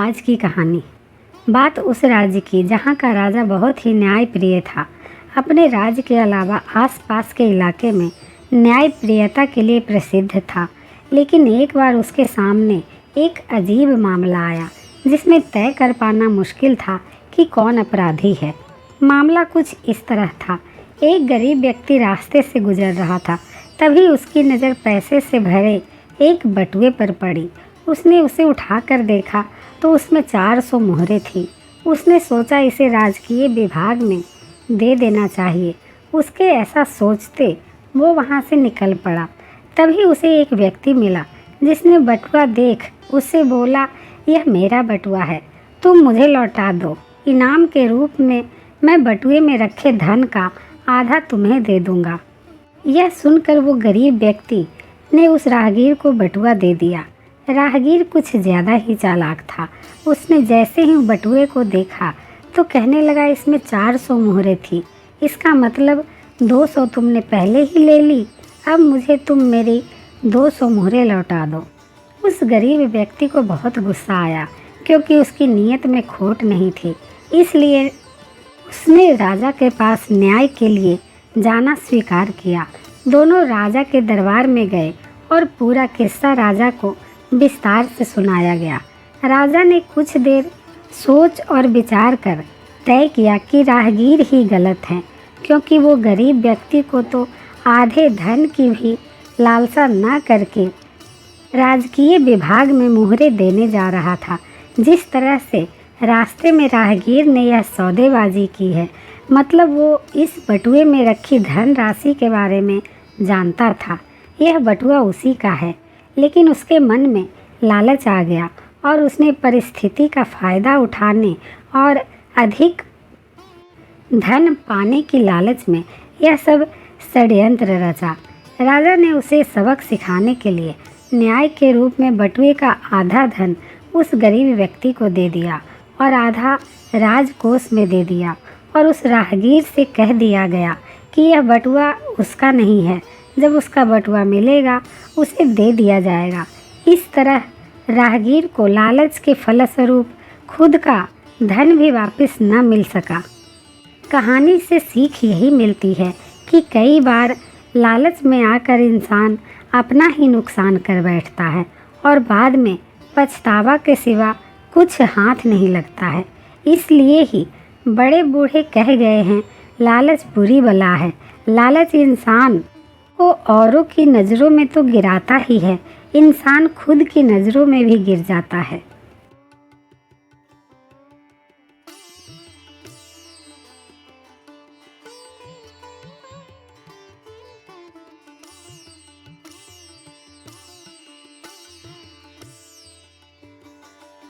आज की कहानी। बात उस राज्य की जहाँ का राजा बहुत ही न्यायप्रिय था। अपने राज्य के अलावा आसपास के इलाके में न्यायप्रियता के लिए प्रसिद्ध था। लेकिन एक बार उसके सामने एक अजीब मामला आया जिसमें तय कर पाना मुश्किल था कि कौन अपराधी है। मामला कुछ इस तरह था। एक गरीब व्यक्ति रास्ते से गुजर रहा था। तभी उसकी नज़र पैसे से भरे एक बटुए पर पड़ी। उसने उसे उठाकर देखा तो उसमें 400 मोहरें थी। उसने सोचा इसे राजकीय विभाग में दे देना चाहिए। उसके ऐसा सोचते वो वहाँ से निकल पड़ा। तभी उसे एक व्यक्ति मिला जिसने बटुआ देख उससे बोला, यह मेरा बटुआ है, तुम मुझे लौटा दो। इनाम के रूप में मैं बटुए में रखे धन का आधा तुम्हें दे दूँगा। यह सुनकर वो गरीब व्यक्ति ने उस राहगीर को बटुआ दे दिया। राहगीर कुछ ज़्यादा ही चालाक था। उसने जैसे ही बटुए को देखा तो कहने लगा, इसमें 400 मोहरें थी। इसका मतलब 200 तुमने पहले ही ले ली। अब मुझे तुम मेरी 200 मोहरें लौटा दो। उस गरीब व्यक्ति को बहुत गुस्सा आया क्योंकि उसकी नीयत में खोट नहीं थी। इसलिए उसने राजा के पास न्याय के लिए जाना स्वीकार किया। दोनों राजा के दरबार में गए और पूरा किस्सा राजा को विस्तार से सुनाया गया। राजा ने कुछ देर सोच और विचार कर तय किया कि राहगीर ही गलत है, क्योंकि वो गरीब व्यक्ति को तो आधे धन की भी लालसा न करके राजकीय विभाग में मोहरें देने जा रहा था। जिस तरह से रास्ते में राहगीर ने यह सौदेबाजी की है, मतलब वो इस बटुए में रखी धन राशि के बारे में जानता था। यह बटुआ उसी का है, लेकिन उसके मन में लालच आ गया और उसने परिस्थिति का फ़ायदा उठाने और अधिक धन पाने की लालच में यह सब षड्यंत्र रचा। राजा ने उसे सबक सिखाने के लिए न्याय के रूप में बटुए का आधा धन उस गरीब व्यक्ति को दे दिया और आधा राजकोष में दे दिया, और उस राहगीर से कह दिया गया कि यह बटुआ उसका नहीं है। जब उसका बटुआ मिलेगा उसे दे दिया जाएगा। इस तरह राहगीर को लालच के फलस्वरूप खुद का धन भी वापस न मिल सका। कहानी से सीख यही मिलती है कि कई बार लालच में आकर इंसान अपना ही नुकसान कर बैठता है और बाद में पछतावा के सिवा कुछ हाथ नहीं लगता है। इसलिए ही बड़े बूढ़े कह गए हैं, लालच बुरी बला है। लालच इंसान को औरों की नज़रों में तो गिराता ही है, इंसान खुद की नज़रों में भी गिर जाता है।